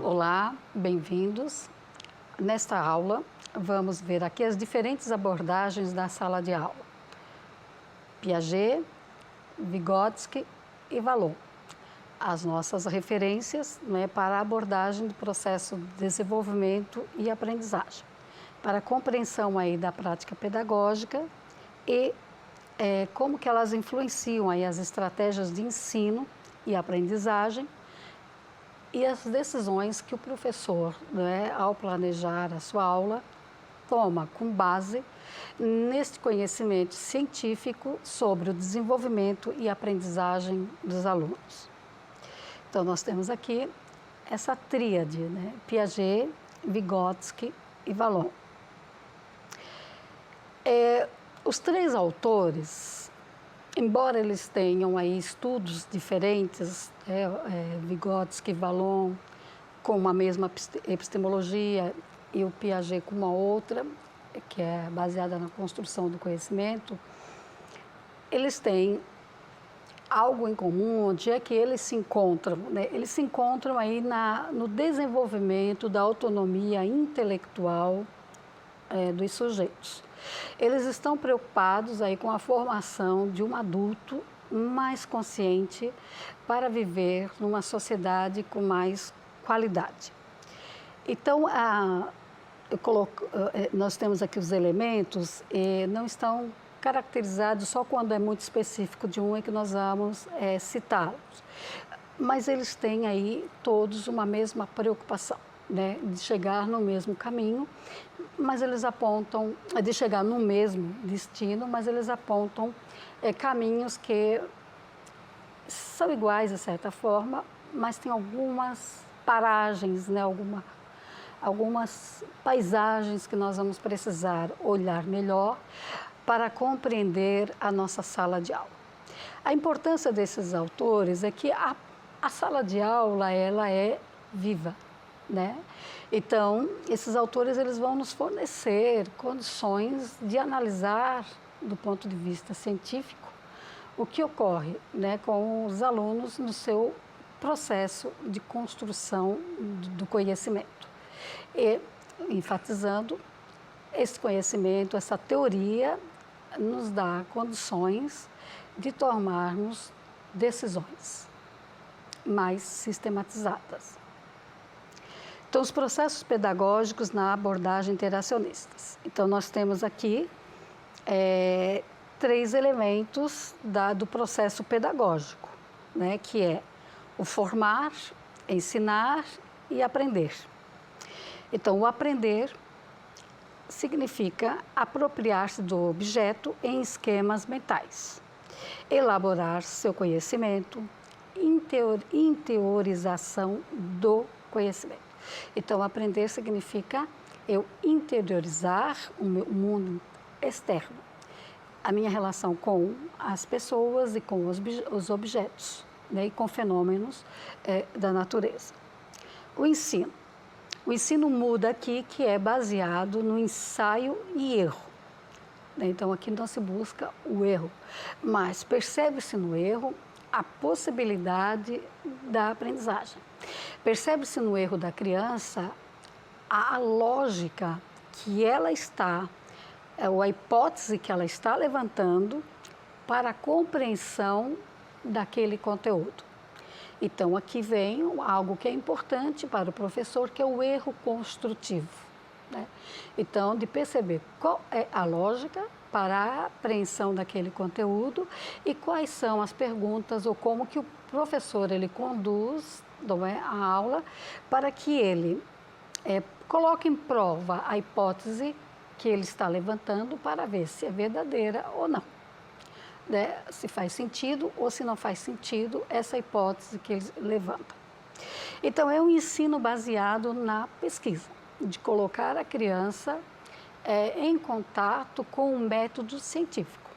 Olá, bem-vindos. Nesta aula, vamos ver aqui as diferentes abordagens da sala de aula. Piaget, Vygotsky e Vallon. As nossas referências, né, para a abordagem do processo de desenvolvimento e aprendizagem, para a compreensão aí da prática pedagógica e como que elas influenciam aí as estratégias de ensino e aprendizagem e as decisões que o professor, né, ao planejar a sua aula, toma com base neste conhecimento científico sobre o desenvolvimento e aprendizagem dos alunos. Então, nós temos aqui essa tríade, né? Piaget, Vygotsky e Vallon. Os três autores, embora eles tenham aí estudos diferentes, Vygotsky e Vallon com uma mesma epistemologia e o Piaget com uma outra, que é baseada na construção do conhecimento, eles têm algo em comum, onde é que eles se encontram, né? Eles se encontram aí no desenvolvimento da autonomia intelectual dos sujeitos. Eles estão preocupados aí com a formação de um adulto mais consciente para viver numa sociedade com mais qualidade. Então, nós temos aqui os elementos e não estão caracterizados só quando é muito específico de um é que nós vamos citá-los. Mas eles têm aí todos uma mesma preocupação, né, de chegar no mesmo caminho, mas eles apontam, de chegar no mesmo destino, mas eles apontam caminhos que são iguais de certa forma, mas tem algumas paragens, né, algumas paisagens que nós vamos precisar olhar melhor para compreender a nossa sala de aula. A importância desses autores é que a sala de aula ela é viva, né? Então, esses autores eles vão nos fornecer condições de analisar do ponto de vista científico o que ocorre, né, com os alunos no seu processo de construção do conhecimento. E, enfatizando, esse conhecimento, essa teoria, nos dá condições de tomarmos decisões mais sistematizadas. Então, os processos pedagógicos na abordagem interacionistas. Então, nós temos aqui três elementos do processo pedagógico, né, que é o formar, ensinar e aprender. Então, o aprender significa apropriar-se do objeto em esquemas mentais, elaborar seu conhecimento, interiorização do conhecimento. Então, aprender significa eu interiorizar o meu mundo externo, a minha relação com as pessoas e com os objetos, né, e com fenômenos da natureza. O ensino. O ensino muda aqui, que é baseado no ensaio e erro. Então, aqui não se busca o erro, mas percebe-se no erro a possibilidade da aprendizagem. Percebe-se no erro da criança a lógica que ela está, ou a hipótese que ela está levantando para a compreensão daquele conteúdo. Então, aqui vem algo que é importante para o professor, que é o erro construtivo, né? Então, de perceber qual é a lógica para a apreensão daquele conteúdo e quais são as perguntas ou como que o professor ele conduz, não é, a aula para que ele coloque em prova a hipótese que ele está levantando para ver se é verdadeira ou não. Né, se faz sentido ou se não faz sentido essa hipótese que eles levantam. Então, é um ensino baseado na pesquisa, de colocar a criança em contato com um método científico.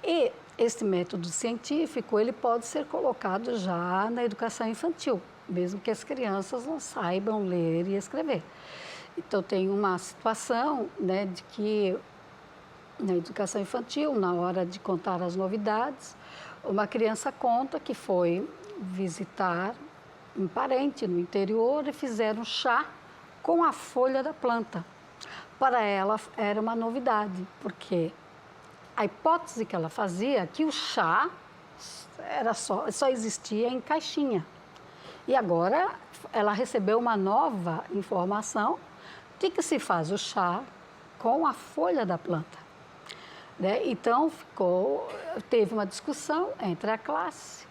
E esse método científico, ele pode ser colocado já na educação infantil, mesmo que as crianças não saibam ler e escrever. Então, tem uma situação, né, de que Na educação infantil, na hora de contar as novidades, uma criança conta que foi visitar um parente no interior e fizeram chá com a folha da planta. Para ela era uma novidade, porque a hipótese que ela fazia é que o chá era só existia em caixinha. E agora ela recebeu uma nova informação de que se faz o chá com a folha da planta. Né? Então teve uma discussão entre a classe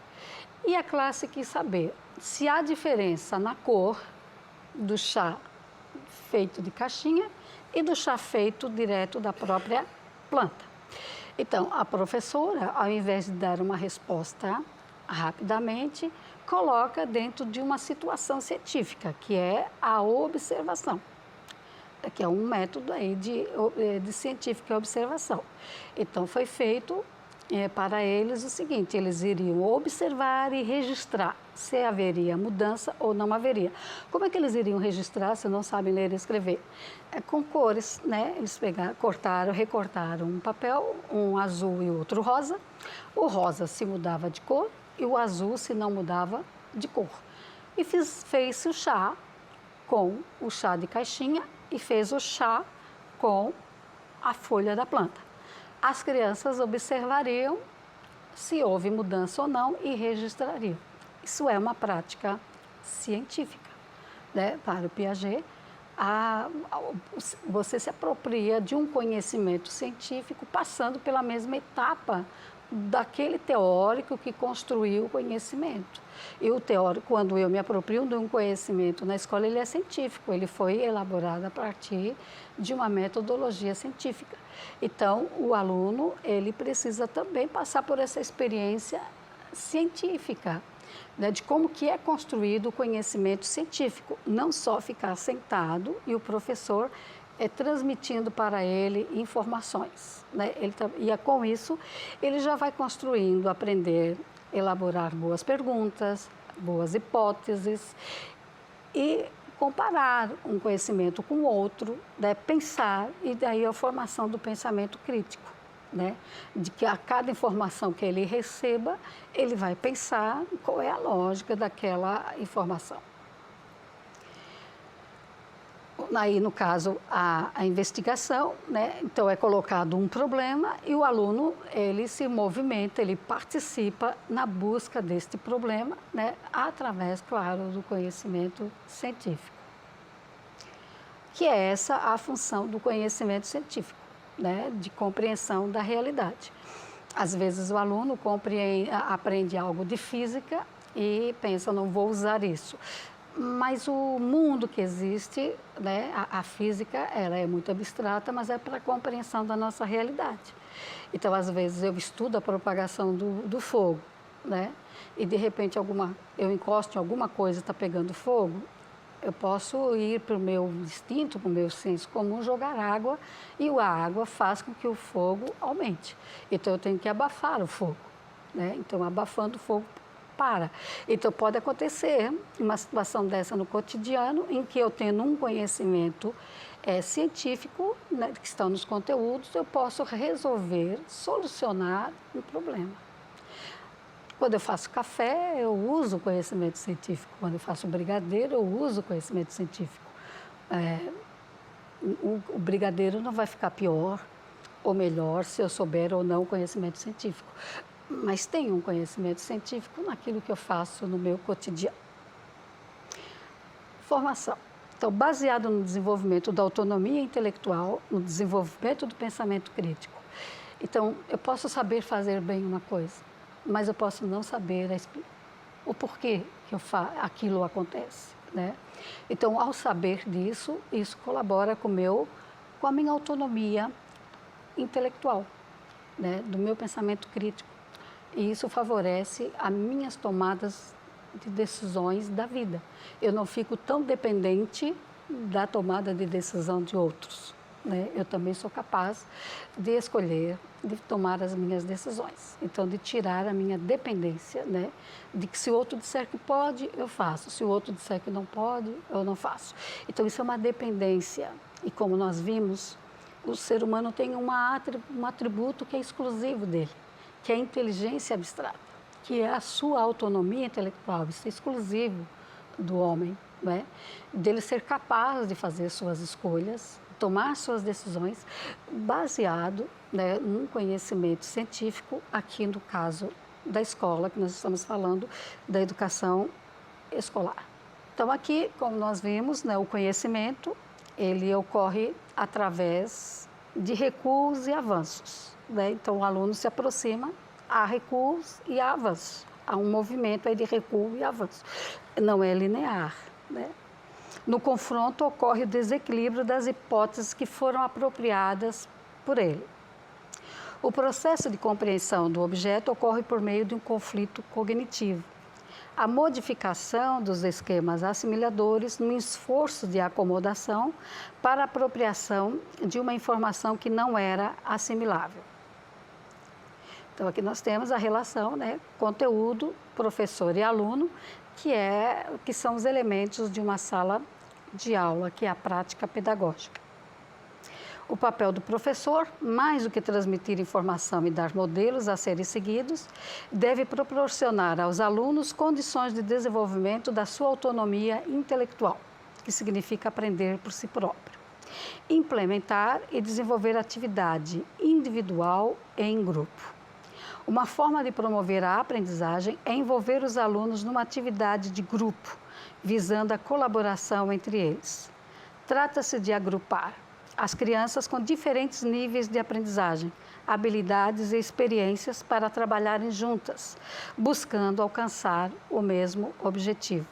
e a classe quis saber se há diferença na cor do chá feito de caixinha e do chá feito direto da própria planta. Então, a professora, ao invés de dar uma resposta rapidamente, coloca dentro de uma situação científica, que é a observação, que é um método aí de científica observação. Então, foi feito para eles o seguinte, eles iriam observar e registrar se haveria mudança ou não haveria. Como é que eles iriam registrar se não sabem ler e escrever? Com cores, né? Eles recortaram um papel, um azul e outro rosa. O rosa se mudava de cor e o azul se não mudava de cor. E fez-se o chá com o chá de caixinha e fez o chá com a folha da planta. As crianças observariam se houve mudança ou não e registrariam. Isso é uma prática científica, né? Para o Piaget, você se apropria de um conhecimento científico passando pela mesma etapa daquele teórico que construiu o conhecimento. E o teórico, quando eu me aproprio de um conhecimento na escola, ele é científico, ele foi elaborado a partir de uma metodologia científica. Então, o aluno, ele precisa também passar por essa experiência científica, né, de como que é construído o conhecimento científico, não só ficar sentado e o professor transmitindo para ele informações. Né? Com isso, ele já vai construindo, aprender, elaborar boas perguntas, boas hipóteses e comparar um conhecimento com o outro, né? Pensar, e daí a formação do pensamento crítico. Né? De que a cada informação que ele receba, ele vai pensar qual é a lógica daquela informação. Aí, no caso, a investigação, né? Então é colocado um problema e o aluno, ele se movimenta, ele participa na busca deste problema, né? Através, claro, do conhecimento científico. Que é essa a função do conhecimento científico, né? De compreensão da realidade. Às vezes o aluno aprende algo de física e pensa, não vou usar isso. Mas o mundo que existe, né, a física, ela é muito abstrata, mas é para a compreensão da nossa realidade. Então, às vezes, eu estudo a propagação do fogo, né, e, de repente, eu encosto em alguma coisa e está pegando fogo, eu posso ir para o meu instinto, para o meu senso comum, jogar água, e a água faz com que o fogo aumente. Então, eu tenho que abafar o fogo, né? Então, abafando o fogo, para. Então, pode acontecer uma situação dessa no cotidiano, em que eu tendo um conhecimento científico, né, que está nos conteúdos, eu posso resolver, solucionar um problema. Quando eu faço café, eu uso o conhecimento científico. Quando eu faço brigadeiro, eu uso o conhecimento científico. O brigadeiro não vai ficar pior ou melhor se eu souber ou não o conhecimento científico. Mas tem um conhecimento científico naquilo que eu faço no meu cotidiano. Formação. Então, baseado no desenvolvimento da autonomia intelectual, no desenvolvimento do pensamento crítico. Então, eu posso saber fazer bem uma coisa, mas eu posso não saber o porquê que aquilo acontece, né? Então, ao saber disso, isso colabora com a minha autonomia intelectual, né? Do meu pensamento crítico. E isso favorece as minhas tomadas de decisões da vida. Eu não fico tão dependente da tomada de decisão de outros, né? Eu também sou capaz de escolher, de tomar as minhas decisões. Então, de tirar a minha dependência, né? De que se o outro disser que pode, eu faço. Se o outro disser que não pode, eu não faço. Então, isso é uma dependência. E como nós vimos, o ser humano tem um atributo que é exclusivo dele, que é a inteligência abstrata, que é a sua autonomia intelectual. Isso é exclusivo do homem, né? Dele ser capaz de fazer suas escolhas, tomar suas decisões baseado, né, num conhecimento científico, aqui no caso da escola, que nós estamos falando da educação escolar. Então aqui, como nós vimos, né, o conhecimento, ele ocorre através de recuos e avanços, né? Então o aluno se aproxima, há recuos e há avanços. Há um movimento aí de recuo e avanço. Não é linear, né? No confronto ocorre o desequilíbrio das hipóteses que foram apropriadas por ele. O processo de compreensão do objeto ocorre por meio de um conflito cognitivo. A modificação dos esquemas assimiladores num esforço de acomodação para a apropriação de uma informação que não era assimilável. Então, aqui nós temos a relação, né, conteúdo, professor e aluno, que são os elementos de uma sala de aula, que é a prática pedagógica. O papel do professor, mais do que transmitir informação e dar modelos a serem seguidos, deve proporcionar aos alunos condições de desenvolvimento da sua autonomia intelectual, que significa aprender por si próprio. Implementar e desenvolver atividade individual e em grupo. Uma forma de promover a aprendizagem é envolver os alunos numa atividade de grupo, visando a colaboração entre eles. Trata-se de agrupar as crianças com diferentes níveis de aprendizagem, habilidades e experiências para trabalharem juntas, buscando alcançar o mesmo objetivo.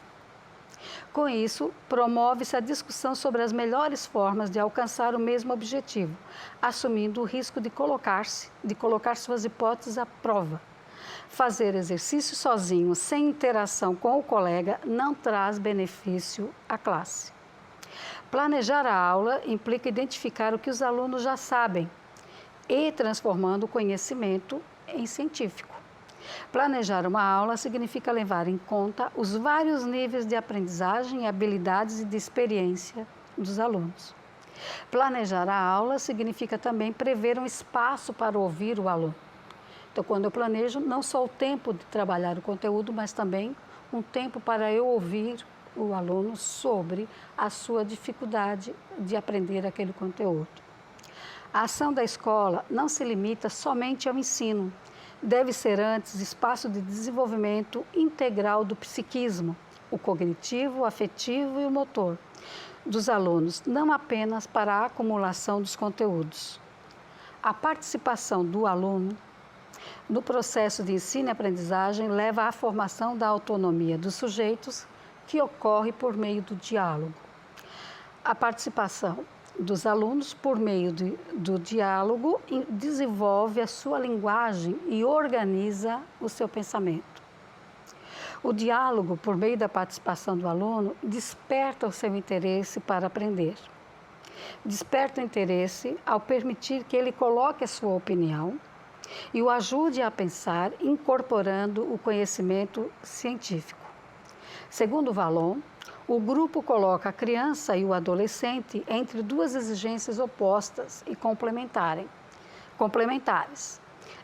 Com isso, promove-se a discussão sobre as melhores formas de alcançar o mesmo objetivo, assumindo o risco de colocar suas hipóteses à prova. Fazer exercício sozinho, sem interação com o colega, não traz benefício à classe. Planejar a aula implica identificar o que os alunos já sabem e transformando o conhecimento em científico. Planejar uma aula significa levar em conta os vários níveis de aprendizagem, habilidades e de experiência dos alunos. Planejar a aula significa também prever um espaço para ouvir o aluno. Então, quando eu planejo, não só o tempo de trabalhar o conteúdo, mas também um tempo para eu ouvir o aluno sobre a sua dificuldade de aprender aquele conteúdo. A ação da escola não se limita somente ao ensino. Deve ser antes espaço de desenvolvimento integral do psiquismo, o cognitivo, o afetivo e o motor dos alunos, não apenas para a acumulação dos conteúdos. A participação do aluno no processo de ensino e aprendizagem leva à formação da autonomia dos sujeitos, que ocorre por meio do diálogo. A participação dos alunos, por meio do diálogo, desenvolve a sua linguagem e organiza o seu pensamento. O diálogo, por meio da participação do aluno, desperta o seu interesse para aprender. Desperta o interesse ao permitir que ele coloque a sua opinião e o ajude a pensar, incorporando o conhecimento científico. Segundo Vallon, o grupo coloca a criança e o adolescente entre duas exigências opostas e complementares.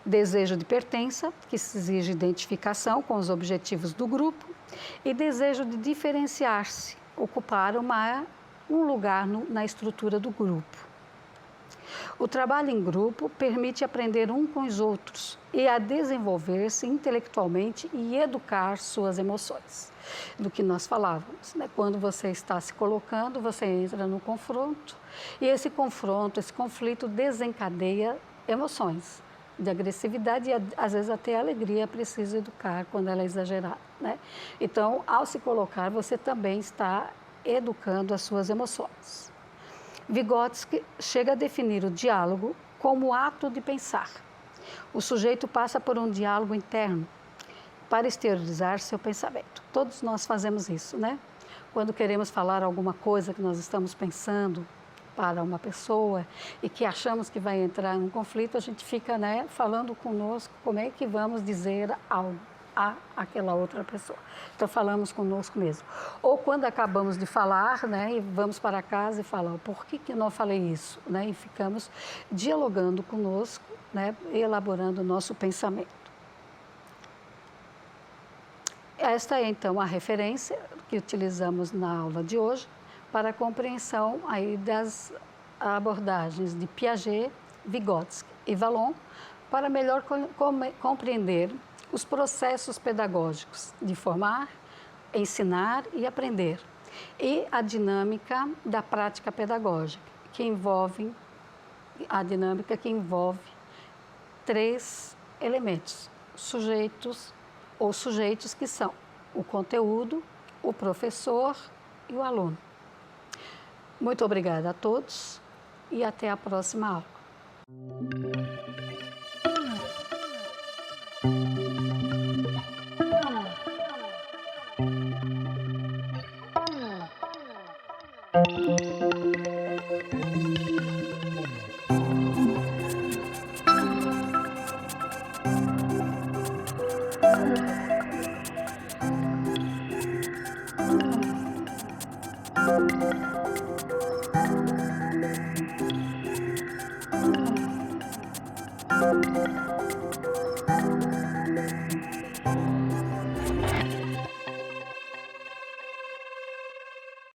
Desejo de pertença, que exige identificação com os objetivos do grupo, e desejo de diferenciar-se, ocupar um lugar na estrutura do grupo. O trabalho em grupo permite aprender um com os outros e a desenvolver-se intelectualmente e educar suas emoções. Do que nós falávamos, né? Quando você está se colocando, você entra no confronto e esse conflito desencadeia emoções de agressividade e às vezes até alegria. Precisa educar quando ela é exagerada, né? Então, ao se colocar, você também está educando as suas emoções. Vygotsky chega a definir o diálogo como ato de pensar. O sujeito passa por um diálogo interno para exteriorizar seu pensamento. Todos nós fazemos isso, né? Quando queremos falar alguma coisa que nós estamos pensando para uma pessoa e que achamos que vai entrar num conflito, a gente fica, né, falando conosco como é que vamos dizer algo àquela outra pessoa. Então, falamos conosco mesmo. Ou quando acabamos de falar, né, e vamos para casa e falamos, por que não falei isso? Né, e ficamos dialogando conosco, né, elaborando o nosso pensamento. Esta é, então, a referência que utilizamos na aula de hoje para a compreensão aí das abordagens de Piaget, Vygotsky e Vallon, para melhor compreender os processos pedagógicos de formar, ensinar e aprender, e a dinâmica da prática pedagógica, que envolve três elementos, sujeitos que são o conteúdo, o professor e o aluno. Muito obrigada a todos e até a próxima aula.